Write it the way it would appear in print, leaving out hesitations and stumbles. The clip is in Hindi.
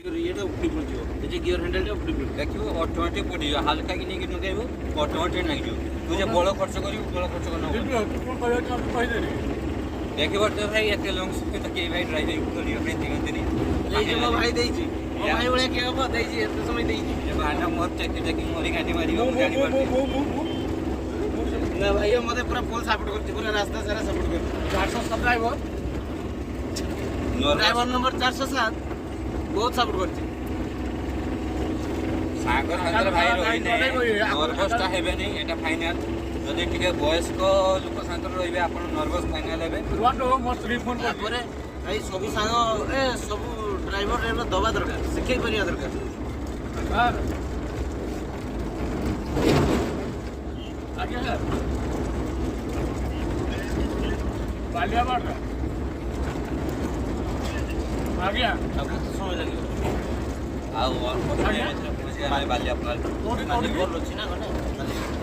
ये उपड़ी पड़ो ये गियर हैंडल उपड़ी पड़ देखो ऑटोमेटिक पड़ी हल्का कि नहीं नुकेबू ऑटोमेटिक लग जाओ तू जे बड़ खर्च करू बड़ खर्च करना देखिए तो भाई एत लंग तो के भाई ड्राइविंग करियो अपने दिगंतनी जो भाई देजी ओ भाई बोले के अब देजी एत समय देजी जे बाटा मोर चेकिंग मोरी गाड़ी मारियो गाड़ी मार ना भाई मते पूरा फुल सपोर्ट करती पूरा रास्ता सारा सपोर्ट करती 407 ड्राइवर नंबर 407 बहुत सपोर्ट करती सागर सागर भाई रही नर्वसटा हेबे नहीं एटा फाइनल जदि टिके वयस्क लोक सागर रहिबे आपण नर्वस फाइनल हेबे मस्त रिफोन करे भाई सब साग ए सब ड्राइवर रे दबा दरकार शिखे करिया दरकार सर आगे है बालिया बाड़ आ गया अब तो समय लगे आओ और बालिया अपना बोल अछि ना गने